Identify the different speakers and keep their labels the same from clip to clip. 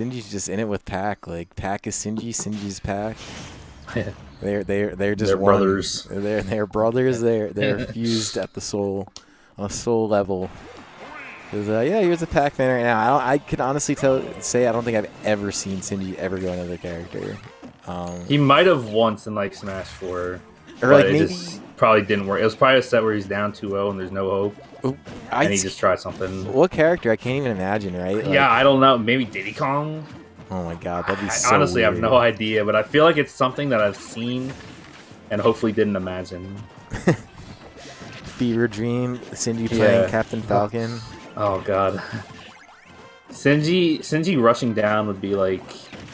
Speaker 1: Sinji's just in it with Pac. Like Pac is Sinji, Sinji's Pac.
Speaker 2: Yeah.
Speaker 1: They're just
Speaker 2: They're
Speaker 1: one.
Speaker 2: brothers.
Speaker 1: They're brothers. They're fused at the soul, on a soul level. Yeah, here's a Pac-Man right now. I can honestly say I don't think I've ever seen Sinji ever go another character.
Speaker 2: He might have once in like Smash 4,
Speaker 1: Or
Speaker 2: but
Speaker 1: like
Speaker 2: it
Speaker 1: maybe
Speaker 2: just probably didn't work. It was probably a set where he's down 2-0 and there's no hope, and he just tried something.
Speaker 1: What character? I can't even imagine, right? Like,
Speaker 2: Yeah, I don't know. Maybe Diddy Kong.
Speaker 1: Oh my god, that'd be
Speaker 2: I
Speaker 1: so
Speaker 2: honestly
Speaker 1: weird.
Speaker 2: have no idea, but I feel like it's something that I've seen and hopefully didn't imagine.
Speaker 1: Fever Dream, Sinji playing Captain Falcon.
Speaker 2: Oh god. Sinji rushing down would be like,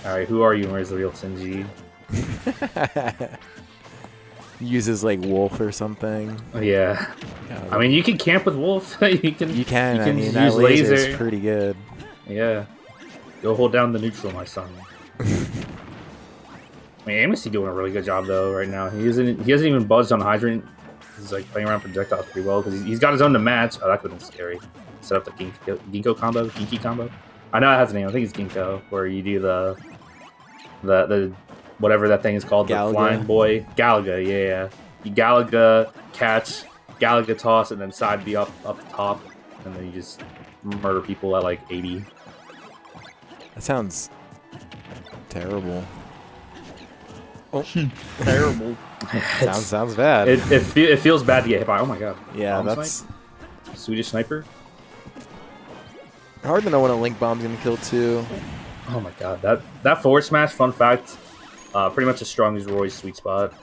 Speaker 2: alright, who are you and where's the real Sinji?
Speaker 1: Uses like Wolf or something.
Speaker 2: Yeah.
Speaker 1: God.
Speaker 2: I mean, you can camp with Wolf. you can
Speaker 1: I mean,
Speaker 2: use
Speaker 1: that laser
Speaker 2: laser.
Speaker 1: is pretty good.
Speaker 2: Yeah. Go hold down the neutral, my son. I mean, Amnesty doing a really good job though right now. He hasn't even budged on Hydrant. He's like playing around projectiles pretty well because he's got his own to match. Oh, that could have been scary. Set up the Ginkgo combo, Ginky combo. I know it has a name. I think it's Ginkgo, where you do the whatever that thing is called,
Speaker 1: Galaga.
Speaker 2: the flying boy, Galaga. Yeah. You Galaga catch, Galaga toss, and then side B up the top, and then you just murder people at like 80.
Speaker 1: That sounds terrible. Oh,
Speaker 3: Terrible.
Speaker 1: sounds bad.
Speaker 2: It feels bad to get hit by. Oh my god.
Speaker 1: Yeah,
Speaker 2: Bomb
Speaker 1: that's
Speaker 2: snipe? Swedish sniper.
Speaker 1: hard to know when a link bomb's gonna kill too.
Speaker 2: Oh my god, that forward smash. Fun fact, pretty much as strong as Roy's sweet spot.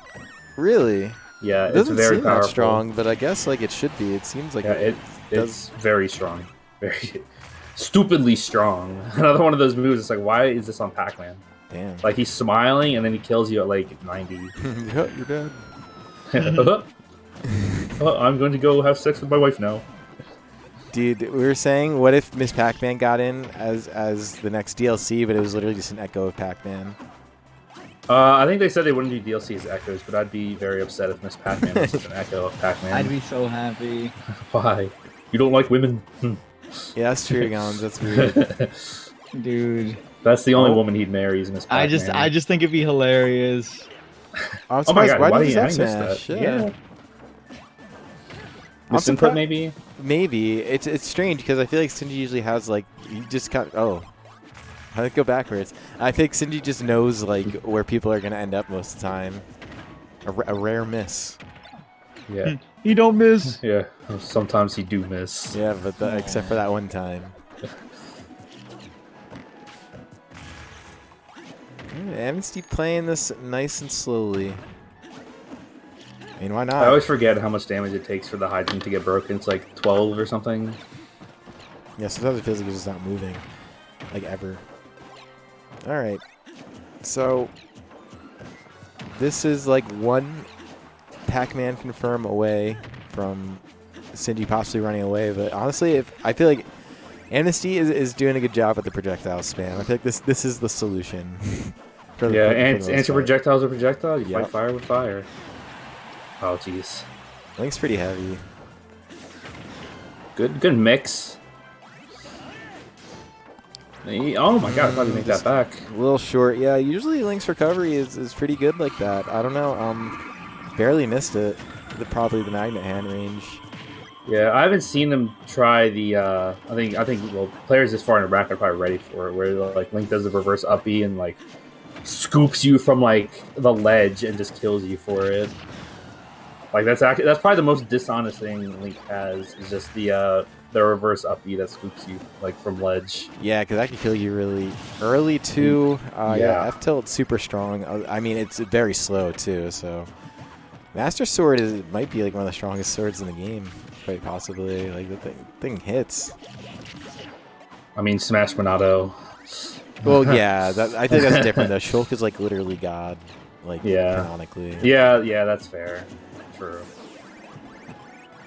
Speaker 1: Really?
Speaker 2: Yeah,
Speaker 1: It
Speaker 2: it's
Speaker 1: doesn't
Speaker 2: very
Speaker 1: seem
Speaker 2: powerful.
Speaker 1: that strong, but I guess like it should be. It seems like
Speaker 2: Yeah,
Speaker 1: does.
Speaker 2: it's very strong, very stupidly strong. Another one of those moves. It's like, why is this on Pac-Man?
Speaker 1: Damn.
Speaker 2: Like he's smiling and then he kills you at like 90.
Speaker 1: Yeah, you're dead.
Speaker 2: I'm going to go have sex with my wife now.
Speaker 1: Dude, we were saying, what if Miss Pac-Man got in as the next DLC, but it was literally just an echo of Pac-Man?
Speaker 2: I think they said they wouldn't do DLC as echoes, but I'd be very upset if Miss Pac-Man was just an echo of Pac-Man.
Speaker 3: I'd be so happy.
Speaker 2: Why? You don't like women?
Speaker 1: Yeah, that's true, Gons. That's weird.
Speaker 3: Dude.
Speaker 2: That's the only woman he'd marry is Miss Pac-Man.
Speaker 3: I just think it'd be hilarious.
Speaker 1: I'm
Speaker 2: Oh my
Speaker 1: surprised.
Speaker 2: god,
Speaker 1: Why
Speaker 2: why
Speaker 1: did
Speaker 2: did I
Speaker 1: you
Speaker 2: miss
Speaker 1: smash?
Speaker 2: that?
Speaker 1: Yeah. I'm
Speaker 2: Misinput
Speaker 1: surprised.
Speaker 2: maybe?
Speaker 1: Maybe. It's strange because I feel like Sinji usually has like you just got I go backwards. I think Sinji just knows like where people are gonna end up most of the time. A rare miss.
Speaker 2: Yeah.
Speaker 3: He don't miss.
Speaker 2: Yeah. Sometimes he do miss.
Speaker 1: Yeah, but except for that one time. Amnesty playing this nice and slowly. I mean, why not?
Speaker 2: I always forget how much damage it takes for the hydrant to get broken. It's like 12 or something.
Speaker 1: Yeah, sometimes it feels like it's just not moving. Like, ever. Alright. So, this is like one Pac-Man confirm away from Sinji possibly running away. But honestly, I feel like Amnesty is doing a good job at the projectile spam. I feel like this is the solution.
Speaker 2: Yeah, anti-projectiles are projectiles. You
Speaker 1: Yep.
Speaker 2: fight fire with fire. Oh, jeez.
Speaker 1: Link's pretty heavy.
Speaker 2: Good mix. Oh my god, I thought he'd make that back.
Speaker 1: A little short. Yeah, usually Link's recovery is pretty good like that. I don't know. Barely missed it. Probably the magnet hand range.
Speaker 2: Yeah, I haven't seen them try the. I think well, players this far in the bracket are probably ready for it, where like Link does the reverse up B and like scoops you from like the ledge and just kills you for it. Like that's probably the most dishonest thing Link has is just the reverse up B that scoops you like from ledge.
Speaker 1: Yeah, because that can kill you really early too. Yeah, F tilt's super strong. I mean, it's very slow too. So, Master Sword might be like one of the strongest swords in the game, quite possibly. Like the thing hits.
Speaker 2: I mean, Smash Monado.
Speaker 1: Well, yeah, I think that's different though. Shulk is like literally God, like canonically.
Speaker 2: Yeah, that's fair. True.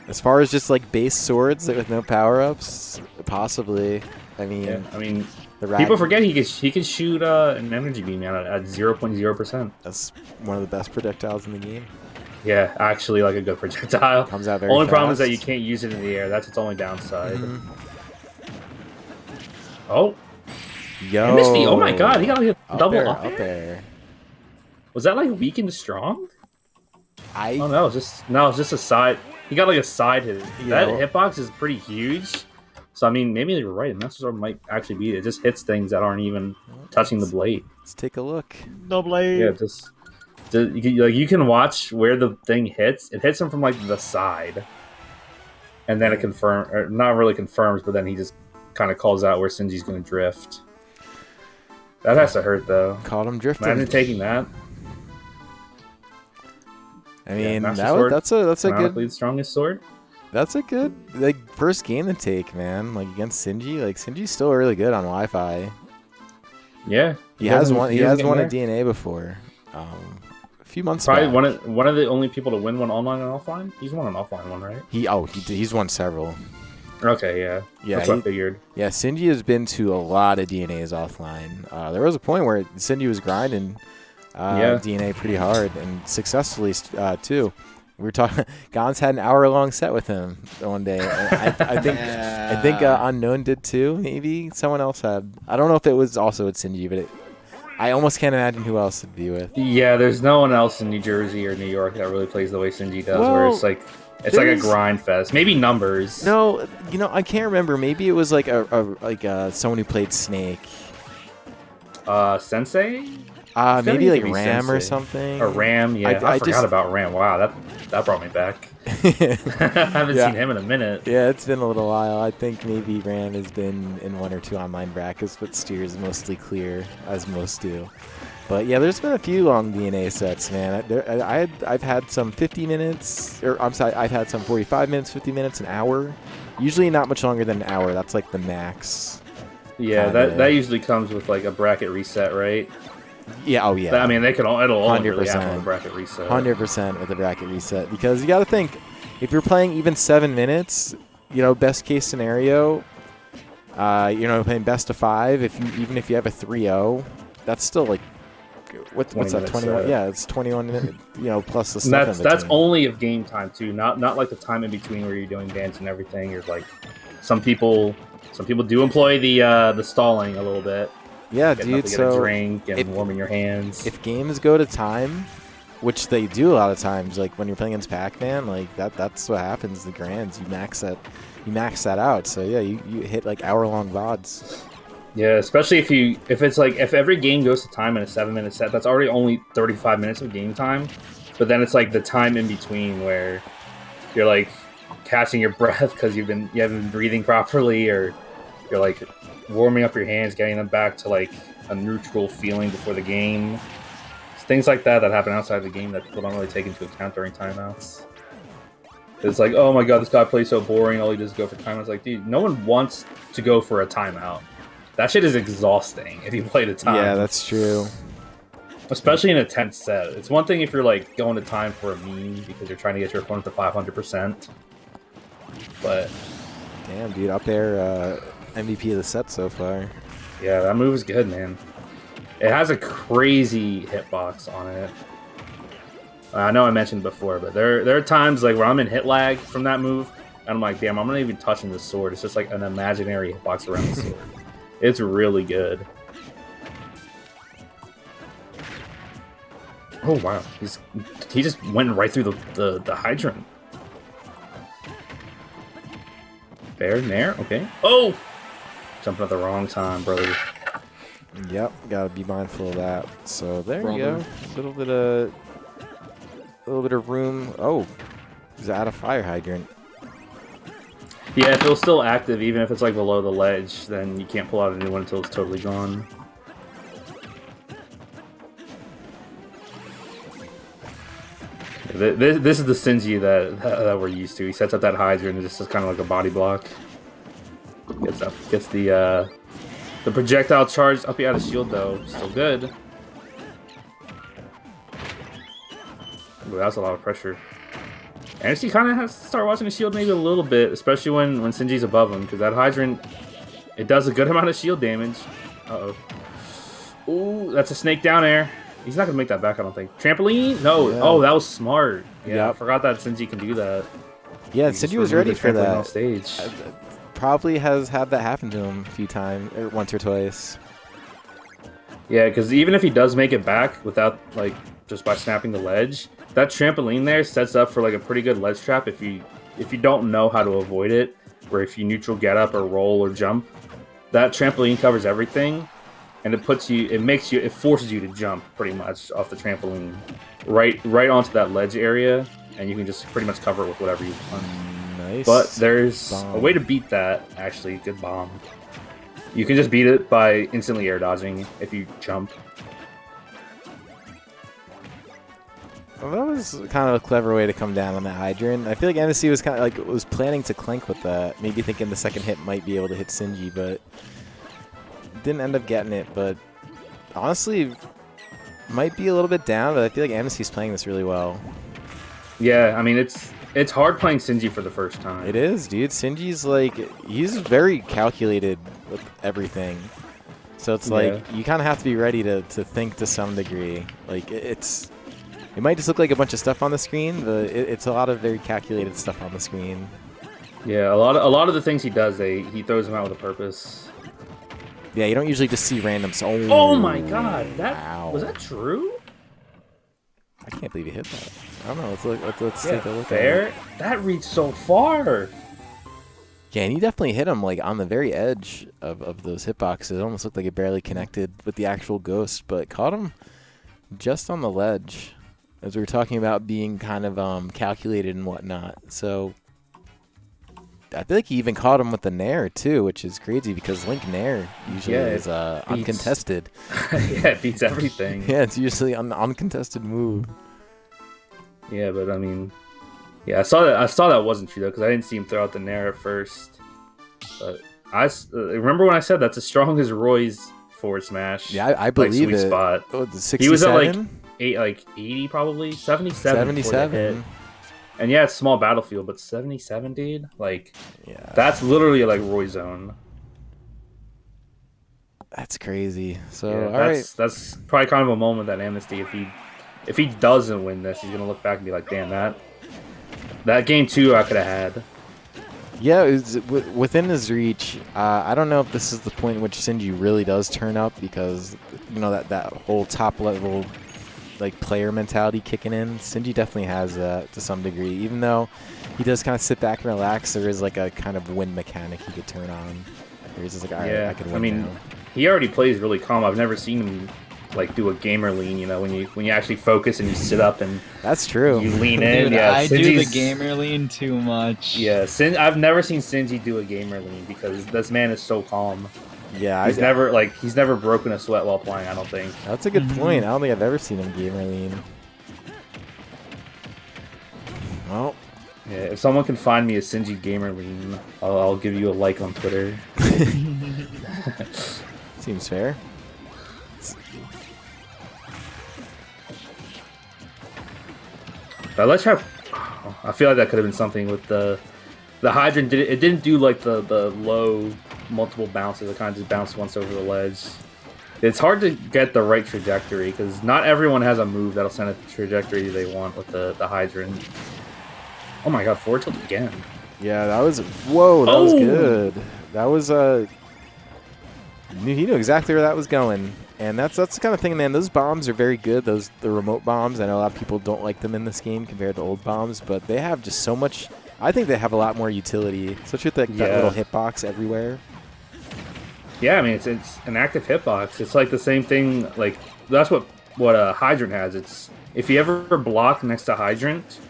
Speaker 1: As far as just like base swords with no power ups, possibly. I mean,
Speaker 2: people forget he can shoot an energy beam at 0.0%.
Speaker 1: That's one of the best projectiles in the game.
Speaker 2: Yeah, actually, like a good projectile.
Speaker 1: Comes out very
Speaker 2: Only
Speaker 1: fast.
Speaker 2: problem is that you can't use it in the air. That's its only downside.
Speaker 1: Mm-hmm.
Speaker 2: Oh,
Speaker 1: Yo.
Speaker 2: Amnesty, oh my god, he got like a double
Speaker 1: air,
Speaker 2: up
Speaker 1: up
Speaker 2: air?
Speaker 1: air.
Speaker 2: Was that like weak and strong?
Speaker 1: I
Speaker 2: Oh no, it's just a side. He got like a side hit.
Speaker 1: Yeah.
Speaker 2: That hitbox is pretty huge. So I mean, maybe you're right. Master Sword might actually be it. It just hits things that aren't even touching the blade.
Speaker 1: Let's take a look.
Speaker 3: No blade.
Speaker 2: Yeah, you can watch where the thing hits. It hits him from like the side, and then it not really confirms, but then he just kind of calls out where Sinji's going to drift. That has to hurt though.
Speaker 1: Caught him drifting.
Speaker 2: Imagine taking that.
Speaker 1: I mean,
Speaker 2: Master Sword,
Speaker 1: that's a
Speaker 2: canonically
Speaker 1: good
Speaker 2: the strongest sword.
Speaker 1: That's a good like first game to take, man. Like against Sinji, like Sinji's still really good on Wi-Fi.
Speaker 2: Yeah,
Speaker 1: He has won a
Speaker 2: there.
Speaker 1: DNA before. A few months
Speaker 2: Probably
Speaker 1: back.
Speaker 2: one of the only people to win one online and offline. He's won an offline one, right?
Speaker 1: He's won several.
Speaker 2: Okay, yeah.
Speaker 1: Yeah,
Speaker 2: That's what I figured.
Speaker 1: Yeah, Sinji has been to a lot of DNAs offline. There was a point where Sinji was grinding DNA pretty hard and successfully too. We were talking. Gons had an hour-long set with him one day. I think Unknown did too. Maybe someone else had. I don't know if it was also with Sinji, but I almost can't imagine who else it'd be with.
Speaker 2: Yeah, there's no one else in New Jersey or New York that really plays the way Sinji does, where it's like a grind fest. Maybe numbers.
Speaker 1: No, I can't remember. Maybe it was like someone who played Snake.
Speaker 2: Sensei.
Speaker 1: Maybe like Ram
Speaker 2: Sensei.
Speaker 1: or something.
Speaker 2: Or Ram, yeah. I forgot about Ram. Wow, that brought me back. I haven't seen him in a minute.
Speaker 1: Yeah, it's been a little while. I think maybe Ram has been in one or two online brackets, but steers mostly clear, as most do. But yeah, there's been a few long DNA sets, man. I've had some 50 minutes, or I'm sorry, I've had some 45 minutes, 50 minutes, an hour. Usually not much longer than an hour. That's like the max.
Speaker 2: Yeah, that usually comes with like a bracket reset, right?
Speaker 1: Yeah, oh yeah.
Speaker 2: But, I mean, it'll only really
Speaker 1: 100%.
Speaker 2: happen with a bracket reset.
Speaker 1: 100% with the bracket reset, because you got to think, if you're playing even 7 minutes, best case scenario, playing best of 5. Even if you have a 3-0, that's still like what's that? 21? Yeah, it's 21 minutes. Plus the stuff.
Speaker 2: And that's only of game time too, not like the time in between where you're doing dance and everything. You're like, some people do employ the stalling a little bit.
Speaker 1: Yeah,
Speaker 2: Getting
Speaker 1: dude.
Speaker 2: up to get
Speaker 1: So
Speaker 2: a drink and warming your hands.
Speaker 1: If games go to time, which they do a lot of times, like when you're playing against Pac-Man, like that's what happens. The grands, you max that out. So yeah, you hit like hour-long VODs.
Speaker 2: Yeah, especially if every game goes to time in a 7-minute set, that's already only 35 minutes of game time. But then it's like the time in between where you're like catching your breath because you haven't been breathing properly, or you're like warming up your hands, getting them back to like a neutral feeling before the game. It's things like that happen outside the game that people don't really take into account during timeouts. It's like, oh my god, this guy plays so boring, all he does is go for timeouts. Like, dude, no one wants to go for a timeout. That shit is exhausting if you play the time.
Speaker 1: Yeah, that's true.
Speaker 2: Especially in a tense set. It's one thing if you're like going to time for a meme because you're trying to get your opponent to 500%. But
Speaker 1: damn, dude, up there, MVP of the set so far.
Speaker 2: Yeah, that move is good, man. It has a crazy hitbox on it. I know I mentioned before, but there are times like where I'm in hit lag from that move, and I'm like, damn, I'm not even touching the sword. It's just like an imaginary hitbox around the sword. It's really good. Oh wow, he just went right through the hydrant. Fair, nair, okay. Oh! Jumping at the wrong time, brother.
Speaker 1: Yep, gotta be mindful of that. So there you go. A little bit of room. Oh, he's out of fire hydrant.
Speaker 2: Yeah, if it was still active, even if it's like below the ledge, then you can't pull out a new one until it's totally gone. This is the Sinji that we're used to. He sets up that hydrant and just is kind of like a body block. Gets the projectile charged up. He had a shield though, still good. Ooh, that's a lot of pressure. Amnesty kind of has to start watching the shield maybe a little bit, especially when Sinji's above him, because that hydrant, it does a good amount of shield damage. Uh-oh. Ooh, that's a snake down air. He's not going to make that back, I don't think. Trampoline? No. Yeah. Oh, that was smart. Yeah, I forgot that Sinji can do that.
Speaker 1: Yeah, Sinji was ready for that.
Speaker 2: On stage.
Speaker 1: Probably has had that happen to him a few times, or once or twice.
Speaker 2: Yeah, because even if he does make it back without like just by snapping the ledge, that trampoline there sets up for like a pretty good ledge trap if you don't know how to avoid it, or if you neutral get up or roll or jump. That trampoline covers everything, and it forces you to jump pretty much off the trampoline, right onto that ledge area, and you can just pretty much cover it with whatever you want.
Speaker 1: Nice.
Speaker 2: But there's
Speaker 1: bomb.
Speaker 2: a way to beat that. Actually, good bomb. You can just beat it by instantly air dodging if you jump.
Speaker 1: Well, that was kind of a clever way to come down on that hydrant. I feel like Amnesty was kind of like was planning to clank with that, maybe thinking the second hit might be able to hit Sinji, but didn't end up getting it. But honestly, might be a little bit down, but I feel like Amnesty's playing this really well.
Speaker 2: Yeah, I mean it's hard playing Sinji for the first time.
Speaker 1: It is, dude. Sinji's like he's very calculated with everything, so it's like you kind of have to be ready to think to some degree. Like it might just look like a bunch of stuff on the screen, but it's a lot of very calculated stuff on the screen.
Speaker 2: Yeah, a lot of the things he does, he throws them out with a purpose.
Speaker 1: Yeah, you don't usually just see random.
Speaker 2: Oh my god,
Speaker 1: wow.
Speaker 2: Was that true?
Speaker 1: I can't believe you hit that. I don't know. Let's
Speaker 2: Yeah,
Speaker 1: take a look
Speaker 2: fair.
Speaker 1: at it.
Speaker 2: That reached so far.
Speaker 1: Yeah, and you definitely hit him like on the very edge of those hitboxes. It almost looked like it barely connected with the actual ghost, but caught him just on the ledge. As we were talking about being kind of calculated and whatnot. So I feel like he even caught him with the Nair too, which is crazy because Link Nair usually is uncontested.
Speaker 2: Yeah, it beats everything.
Speaker 1: Yeah, it's usually an uncontested move.
Speaker 2: Yeah, but I mean, yeah, I saw that wasn't true though, because I didn't see him throw out the Nair at first. But I remember when I said that's as strong as Roy's forward smash.
Speaker 1: Yeah, I believe
Speaker 2: sweet
Speaker 1: it.
Speaker 2: Spot.
Speaker 1: Oh, the 67?
Speaker 2: He was at like 80 probably, 77.
Speaker 1: 77.
Speaker 2: And yeah, it's small battlefield, but 77, dude. Like,
Speaker 1: yeah,
Speaker 2: that's literally like Roy zone.
Speaker 1: That's crazy. So
Speaker 2: Yeah, that's probably kind of a moment that Amnesty, if he doesn't win this, he's gonna look back and be like, damn, that game 2 I could have had.
Speaker 1: Yeah, it's within his reach. I don't know if this is the point in which Sinji really does turn up because you know that whole top level like player mentality kicking in. Sinji definitely has that to some degree. Even though he does kind of sit back and relax, there is like a kind of win mechanic he could turn on. Where he's just like, all right, I can win.
Speaker 2: I mean,
Speaker 1: now.
Speaker 2: He already plays really calm. I've never seen him like do a gamer lean. You know, when you actually focus and you sit up and
Speaker 1: that's true.
Speaker 2: You lean in.
Speaker 3: Dude,
Speaker 2: yeah,
Speaker 3: I do the gamer lean too much.
Speaker 2: Yeah, I've never seen Sinji do a gamer lean because this man is so calm.
Speaker 1: Yeah,
Speaker 2: he's never broken a sweat while playing. I don't think.
Speaker 1: That's a good point. I don't think I've ever seen him gamer lean. Well,
Speaker 2: yeah, if someone can find me a Sinji gamer lean, I'll give you a like on Twitter.
Speaker 1: seems fair.
Speaker 2: But let's try. I feel like that could have been something with the hydrant. It didn't do like the low multiple bounces. It kind of just bounced once over the ledge. It's hard to get the right trajectory because not everyone has a move that'll send it the trajectory they want with the hydrant. Oh my god, forward tilt again.
Speaker 1: Yeah, that was whoa. That was good. That was he knew exactly where that was going. And that's the kind of thing, man. Those bombs are very good. The remote bombs. I know a lot of people don't like them in this game compared to old bombs, but they have just so much. I think they have a lot more utility, especially with that little hitbox everywhere.
Speaker 2: Yeah, I mean it's an active hitbox. It's like the same thing. Like that's what a hydrant has. It's if you ever block next to hydrant,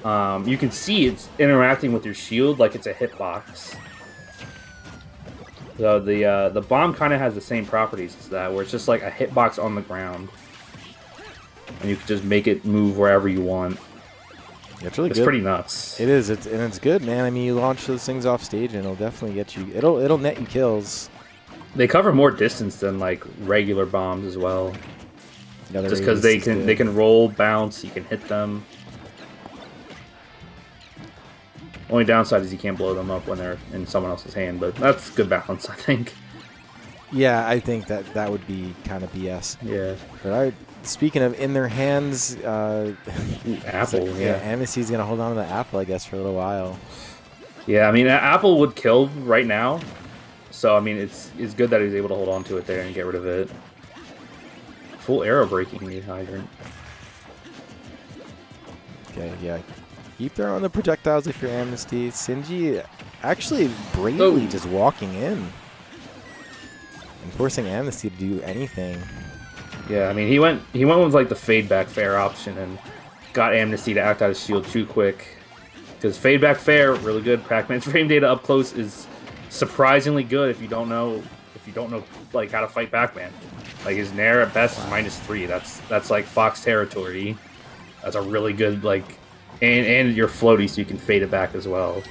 Speaker 2: you can see it's interacting with your shield like it's a hitbox. So the bomb kind of has the same properties as that, where it's just like a hitbox on the ground, and you can just make it move wherever you want.
Speaker 1: Yeah, it's really good.
Speaker 2: It's pretty nuts.
Speaker 1: It is. It's good, man. I mean, you launch those things off stage, and it'll definitely get you. It'll net you kills.
Speaker 2: They cover more distance than like regular bombs as well. Just because they can roll, bounce, you can hit them. Only downside is you can't blow them up when they're in someone else's hand, but that's good balance, I think.
Speaker 1: Yeah, I think that would be kind of BS.
Speaker 2: Yeah.
Speaker 1: But speaking of in their hands,
Speaker 2: Apple,
Speaker 1: yeah, Amnesty's gonna hold on to the apple, I guess, for a little while.
Speaker 2: Yeah, I mean, Apple would kill right now, so I mean, it's good that he's able to hold on to it there and get rid of it. full arrow breaking the hydrant.
Speaker 1: Okay, yeah. Keep throwing the projectiles if you're Amnesty. Sinji actually bravely just walking in. And forcing Amnesty to do anything.
Speaker 2: Yeah, I mean, he went with like the fade back fair option and got Amnesty to act out of shield too quick. Because fade back fair, really good. Pac-Man's frame data up close is surprisingly good if you don't know like how to fight Pac-Man. Like his Nair at best is -3. That's like Fox territory. That's a really good like, and your floaty so you can fade it back as well.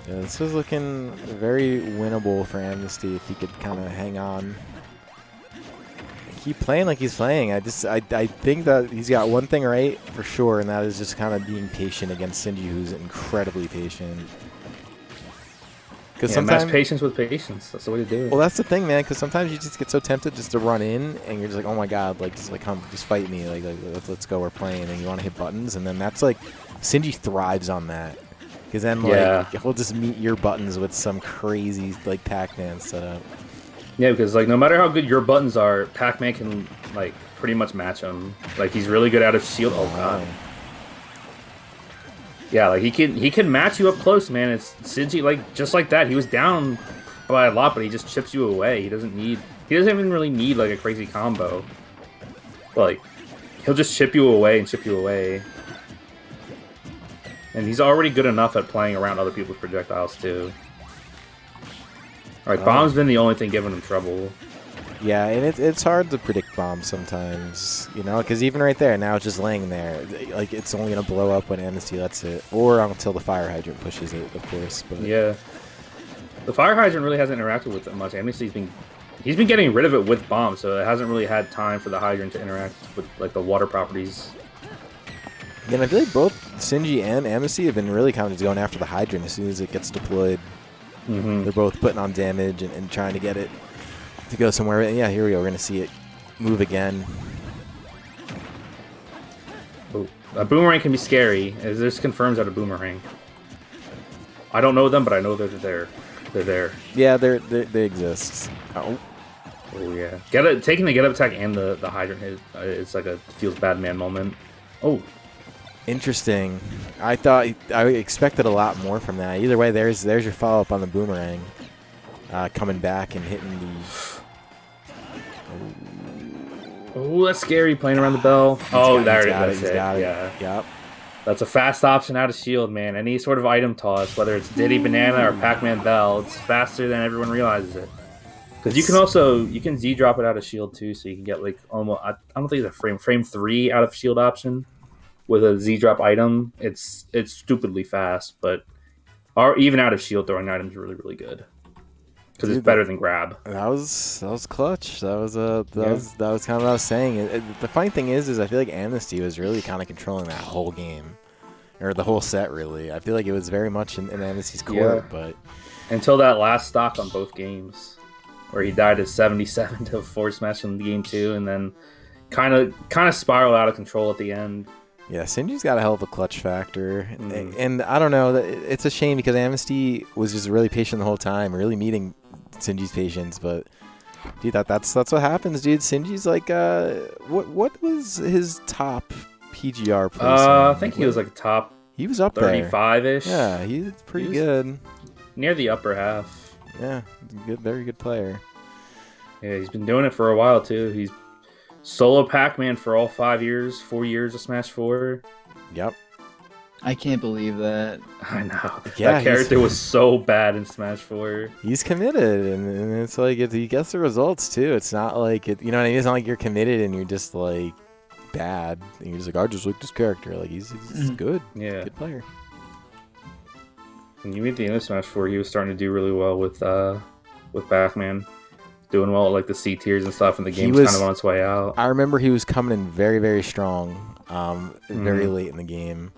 Speaker 1: Yeah, this is looking very winnable for Amnesty if he could kind of hang on. Keep playing like he's playing. I think that he's got one thing right for sure, and that is just kind of being patient against Sinji, who's incredibly patient.
Speaker 2: Because sometimes patience with patience. That's the way to do it.
Speaker 1: Well, that's the thing, man. Because sometimes you just get so tempted just to run in, and you're just like, oh my god, like come, just fight me, like let's go, we're playing, and you want to hit buttons, and then that's like Sinji thrives on that. Because then like he'll just meet your buttons with some crazy like Pac-Man setup.
Speaker 2: Yeah, because like no matter how good your buttons are, Pac-Man can like pretty much match them. Like he's really good out of shield. Oh god. Yeah, like he can match you up close, man. It's Sinji like just like that. He was down by a lot, but he just chips you away. He doesn't even really need like a crazy combo. Like he'll just chip you away and chip you away. And he's already good enough at playing around other people's projectiles too. Alright, Bomb's been the only thing giving him trouble.
Speaker 1: Yeah, and it's hard to predict Bomb sometimes, you know, because even right there, now it's just laying there. Like, it's only going to blow up when Amnesty lets it, or until the fire hydrant pushes it, of course. But
Speaker 2: yeah. The fire hydrant really hasn't interacted with it much. Amnesty's been getting rid of it with Bomb, so it hasn't really had time for the hydrant to interact with, like, the water properties.
Speaker 1: And I feel like both Sinji and Amnesty have been really kind of just going after the hydrant as soon as it gets deployed. They're both putting on damage and trying to get it to go somewhere. And yeah, here we go. We're going to see it move again.
Speaker 2: Oh, a boomerang can be scary. This confirms that a boomerang. I don't know them, but I know they're there. They're there.
Speaker 1: Yeah, they exist. Oh.
Speaker 2: Oh yeah. Taking the get up attack and the hydrant hit. It's like a feels bad man moment. Oh.
Speaker 1: Interesting. I expected a lot more from that. Either way, there's your follow up on the boomerang, coming back and hitting the.
Speaker 2: Oh, that's scary playing around the bell. There it is.
Speaker 1: He's got it.
Speaker 2: Yeah.
Speaker 1: Yep.
Speaker 2: That's a fast option out of shield, man. Any sort of item toss, whether it's Diddy Banana or Pac-Man Bell, it's faster than everyone realizes it. Because you can Z drop it out of shield too, so you can get like almost. I don't think it's a frame 3 out of shield option. With a Z-drop item, it's stupidly fast, but even out of shield throwing items are really, really good. Because it's better than grab.
Speaker 1: That was clutch. That was kind of what I was saying. The funny thing is I feel like Amnesty was really kind of controlling that whole game, or the whole set. Really, I feel like it was very much in Amnesty's court. But
Speaker 2: until that last stock on both games, where he died at 77 to force smash in game 2, and then kind of spiraled out of control at the end.
Speaker 1: Yeah, Sinji's got a hell of a clutch factor, and I don't know. It's a shame because Amnesty was just really patient the whole time, really meeting Sinji's patience. But dude, that's what happens, dude. Sinji's like, what was his top PGR placing?
Speaker 2: I think he was like top.
Speaker 1: He was up
Speaker 2: 35-ish.
Speaker 1: Yeah, he's pretty good.
Speaker 2: Near the upper half.
Speaker 1: Yeah, good, very good player.
Speaker 2: Yeah, he's been doing it for a while too. He's solo Pac-Man for all 4 years of Smash 4.
Speaker 1: Yep.
Speaker 3: I can't believe that.
Speaker 2: I know.
Speaker 1: Yeah,
Speaker 2: that character was so bad in Smash 4.
Speaker 1: He's committed, and it's like he gets the results too. It's not like you know what I mean. It's not like you're committed and you're just like bad. And you're just like, I just like this character. Like he's good.
Speaker 2: Yeah,
Speaker 1: good player.
Speaker 2: When you meet the end of Smash 4, he was starting to do really well with Pac-Man. Doing well at like the C tiers and stuff, and the game's kind of on its way out.
Speaker 1: I remember he was coming in very, very strong, very late in the game.